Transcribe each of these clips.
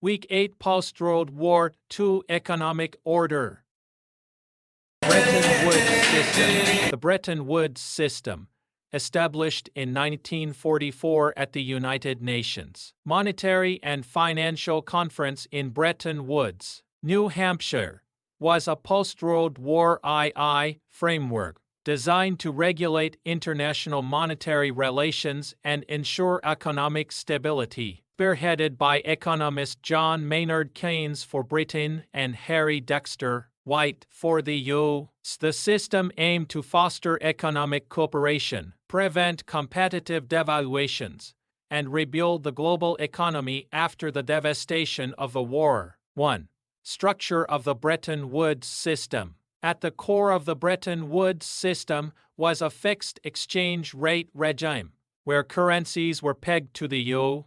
Week 8 Post-World War II Economic Order. Bretton Woods System. The Bretton Woods System, established in 1944 at the United Nations Monetary and Financial Conference in Bretton Woods, New Hampshire, was a post-World War II framework designed to regulate international monetary relations and ensure economic stability. Spearheaded by economist John Maynard Keynes for Britain and Harry Dexter White for the U.S., the system aimed to foster economic cooperation, prevent competitive devaluations, and rebuild the global economy after the devastation of the war. 1. Structure of the Bretton Woods System. At the core of the Bretton Woods system was a fixed exchange rate regime, where currencies were pegged to the U.S.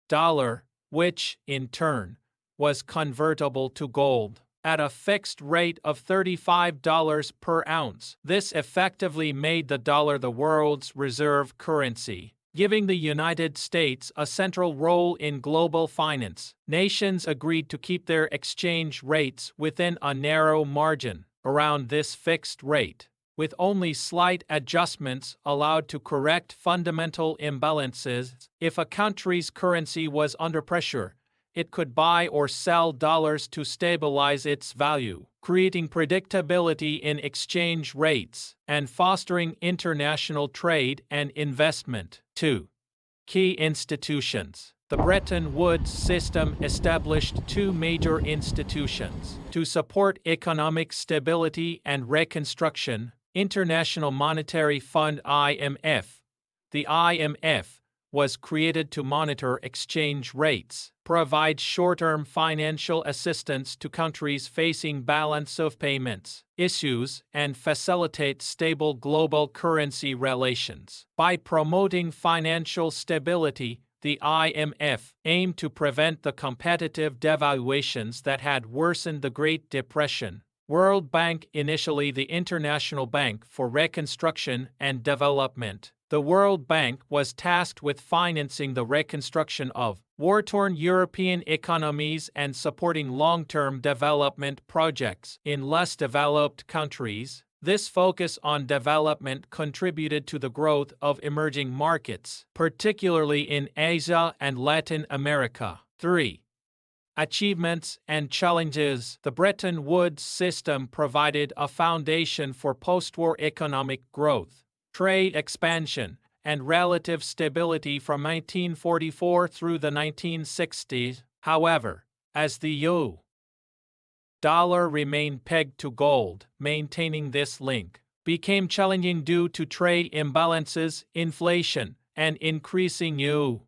dollar, which, in turn, was convertible to gold at a fixed rate of $35 per ounce. This effectively made the dollar the world's reserve currency, giving the United States a central role in global finance. Nations agreed to keep their exchange rates within a narrow margin around this fixed rate, with only slight adjustments allowed to correct fundamental imbalances. If a country's currency was under pressure, it could buy or sell dollars to stabilize its value, creating predictability in exchange rates and fostering international trade and investment. 2. Key institutions. The Bretton Woods system established two major institutions to support economic stability and reconstruction: International Monetary Fund (IMF). The IMF was created to monitor exchange rates, provide short-term financial assistance to countries facing balance of payments issues, and facilitate stable global currency relations. By promoting financial stability, the IMF aimed to prevent the competitive devaluations that had worsened the Great Depression. World Bank, initially the International Bank for Reconstruction and Development. The World Bank was tasked with financing the reconstruction of war-torn European economies and supporting long-term development projects in less developed countries. This focus on development contributed to the growth of emerging markets, particularly in Asia and Latin America. 3. Achievements and challenges. The Bretton Woods system provided a foundation for post-war economic growth, trade expansion, and relative stability from 1944 through the 1960s. However, as the U.S. dollar remained pegged to gold, maintaining this link became challenging due to trade imbalances, inflation, and increasing U.S.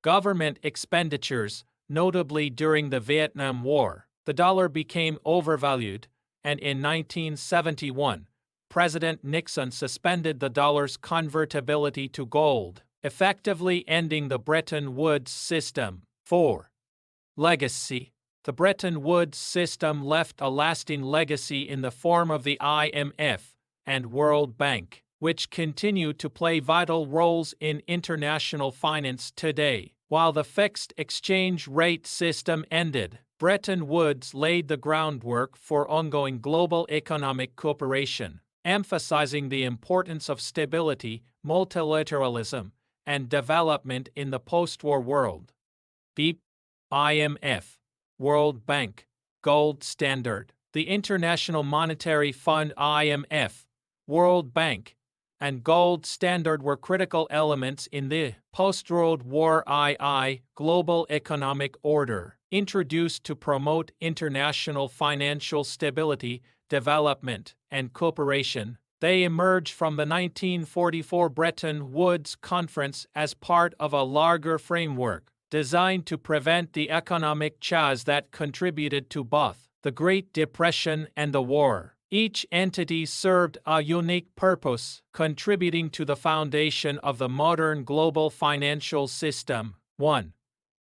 government expenditures. Notably during the Vietnam War, the dollar became overvalued, and in 1971, President Nixon suspended the dollar's convertibility to gold, effectively ending the Bretton Woods system. 4. Legacy. The Bretton Woods system left a lasting legacy in the form of the IMF and World Bank, which continue to play vital roles in international finance today. While the fixed exchange rate system ended, Bretton Woods laid the groundwork for ongoing global economic cooperation, emphasizing the importance of stability, multilateralism, and development in the post-war world. The IMF, World Bank, Gold Standard. The International Monetary Fund (IMF), World Bank, and Gold Standard were critical elements in the post-World War II global economic order, introduced to promote international financial stability, development, and cooperation. They emerged from the 1944 Bretton Woods Conference as part of a larger framework designed to prevent the economic chaos that contributed to both the Great Depression and the war. Each entity served a unique purpose, contributing to the foundation of the modern global financial system. 1.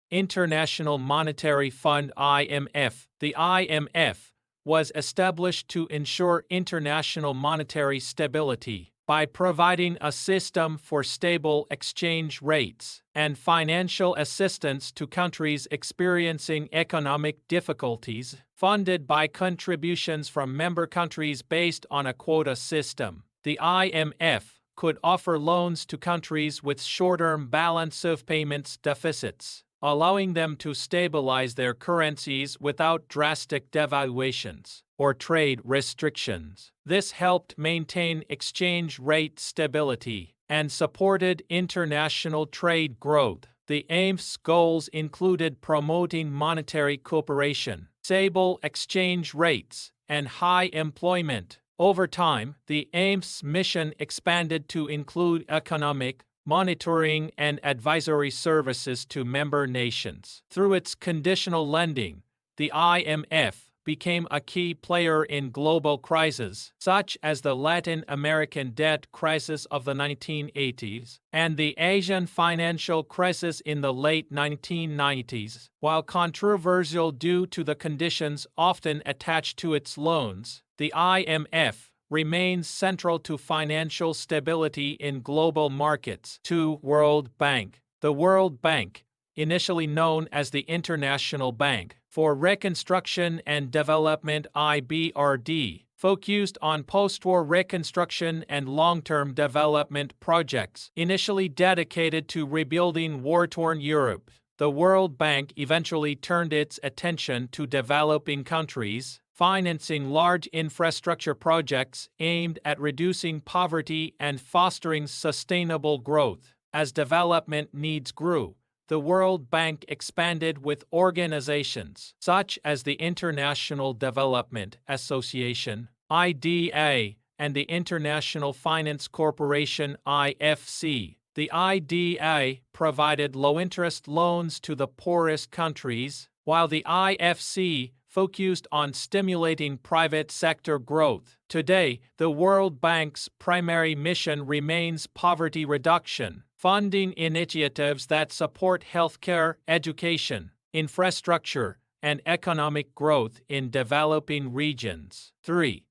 International Monetary Fund (IMF). The IMF was established to ensure international monetary stability, by providing a system for stable exchange rates and financial assistance to countries experiencing economic difficulties, funded by contributions from member countries based on a quota system. The IMF could offer loans to countries with short-term balance of payments deficits, allowing them to stabilize their currencies without drastic devaluations or trade restrictions. This helped maintain exchange rate stability and supported international trade growth. The IMF's goals included promoting monetary cooperation, stable exchange rates, and high employment. Over time, the IMF's mission expanded to include economic, monitoring, and advisory services to member nations. Through its conditional lending, the IMF became a key player in global crises, such as the Latin American debt crisis of the 1980s and the Asian financial crisis in the late 1990s. While controversial due to the conditions often attached to its loans, the IMF remains central to financial stability in global markets. 2. World Bank. The World Bank, initially known as the International Bank for Reconstruction and Development (IBRD), focused on post-war reconstruction and long-term development projects initially dedicated to rebuilding war-torn Europe. The World Bank eventually turned its attention to developing countries, financing large infrastructure projects aimed at reducing poverty and fostering sustainable growth. As development needs grew, the World Bank expanded with organizations such as the International Development Association (IDA) and the International Finance Corporation (IFC). The IDA provided low-interest loans to the poorest countries, while the IFC focused on stimulating private sector growth. Today, the World Bank's primary mission remains poverty reduction, funding initiatives that support healthcare, education, infrastructure, and economic growth in developing regions. 3.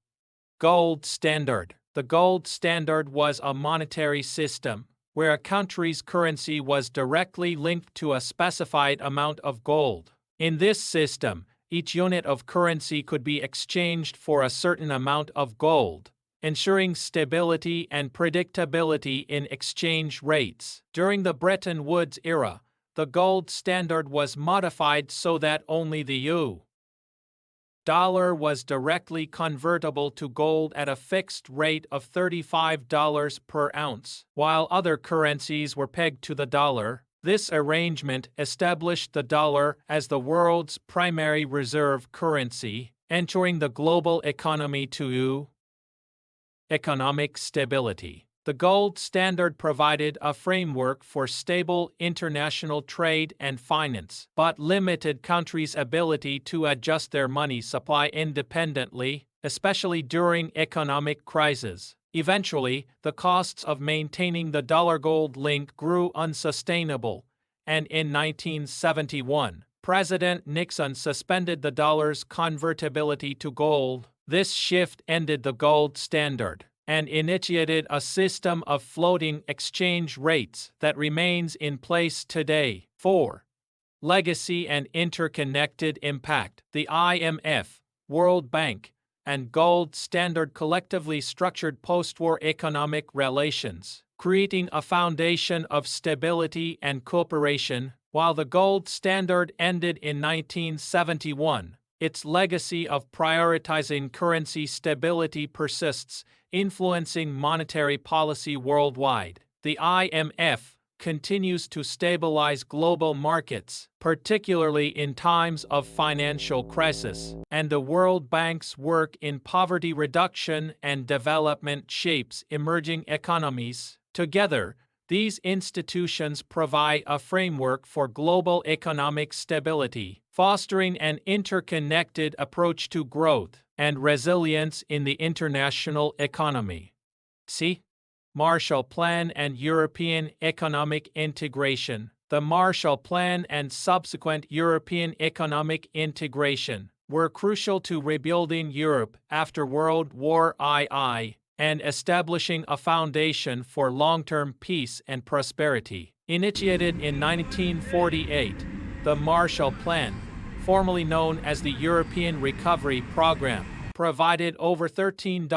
Gold Standard. The gold standard was a monetary system where a country's currency was directly linked to a specified amount of gold. In this system, each unit of currency could be exchanged for a certain amount of gold, ensuring stability and predictability in exchange rates. During the Bretton Woods era, the gold standard was modified so that only the U.S. dollar was directly convertible to gold at a fixed rate of $35 per ounce, while other currencies were pegged to the dollar. This arrangement established the dollar as the world's primary reserve currency, ensuring the global economy to economic stability. The gold standard provided a framework for stable international trade and finance, but limited countries' ability to adjust their money supply independently, especially during economic crises. Eventually, the costs of maintaining the dollar-gold link grew unsustainable, and in 1971, President Nixon suspended the dollar's convertibility to gold. This shift ended the gold standard and initiated a system of floating exchange rates that remains in place today. 4. Legacy and interconnected impact. The IMF, World Bank, and gold standard collectively structured post-war economic relations, creating a foundation of stability and cooperation. While the gold standard ended in 1971, its legacy of prioritizing currency stability persists, influencing monetary policy worldwide. The IMF continues to stabilize global markets, particularly in times of financial crisis, and the World Bank's work in poverty reduction and development shapes emerging economies. Together, these institutions provide a framework for global economic stability, fostering an interconnected approach to growth and resilience in the international economy. See? Marshall Plan and European economic integration. The Marshall Plan and subsequent European economic integration were crucial to rebuilding Europe after World War II and establishing a foundation for long-term peace and prosperity. Initiated in 1948, the Marshall Plan, formerly known as the European Recovery Program, provided over $13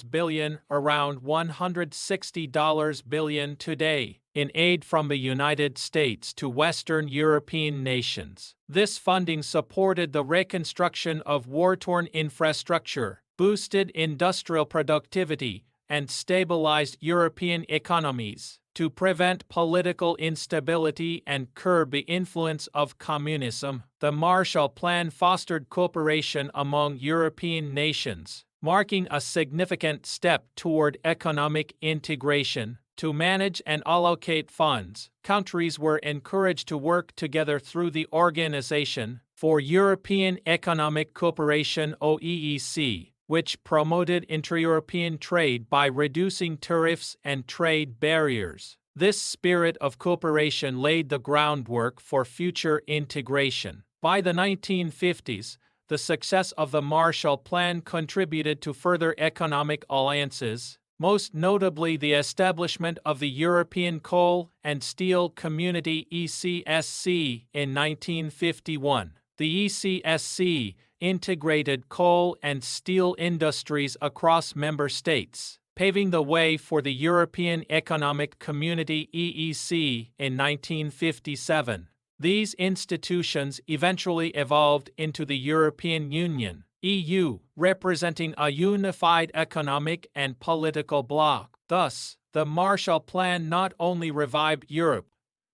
billion, around $160 billion today, in aid from the United States to Western European nations. This funding supported the reconstruction of war-torn infrastructure, boosted industrial productivity, and stabilized European economies to prevent political instability and curb the influence of communism. The Marshall Plan fostered cooperation among European nations, marking a significant step toward economic integration. To manage and allocate funds, countries were encouraged to work together through the Organization for European Economic Cooperation (OEEC), which promoted intra-European trade by reducing tariffs and trade barriers. This spirit of cooperation laid the groundwork for future integration. By the 1950s, the success of the Marshall Plan contributed to further economic alliances, most notably the establishment of the European Coal and Steel Community (ECSC) in 1951. The ECSC integrated coal and steel industries across member states, paving the way for the European Economic Community (EEC) in 1957. These institutions eventually evolved into the European Union (EU), representing a unified economic and political bloc. Thus, the Marshall Plan not only revived Europe,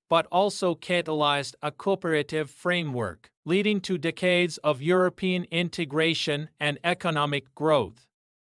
but also catalyzed a cooperative framework, leading to decades of European integration and economic growth.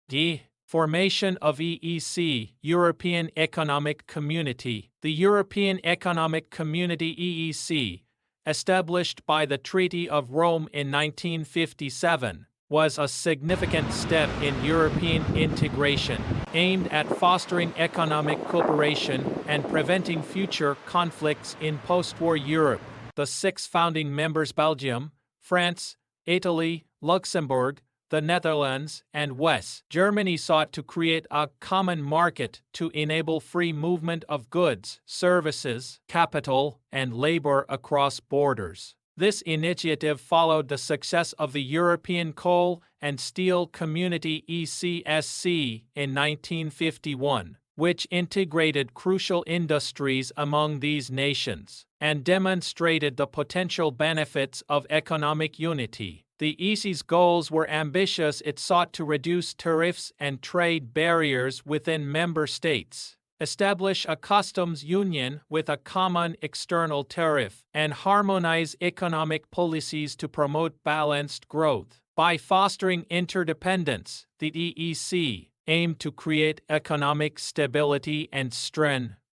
The formation of EEC, European Economic Community. The European Economic Community (EEC), established by the Treaty of Rome in 1957, was a significant step in European integration, aimed at fostering economic cooperation and preventing future conflicts in post-war Europe. The 6 founding members, Belgium, France, Italy, Luxembourg, the Netherlands, and West Germany, sought to create a common market to enable free movement of goods, services, capital, and labor across borders. This initiative followed the success of the European Coal and Steel Community (ECSC) in 1951, which integrated crucial industries among these nations and demonstrated the potential benefits of economic unity. The EC's goals were ambitious. It sought to reduce tariffs and trade barriers within member states, establish a customs union with a common external tariff, and harmonize economic policies to promote balanced growth. By fostering interdependence, the EEC aimed to create economic stability and strengthen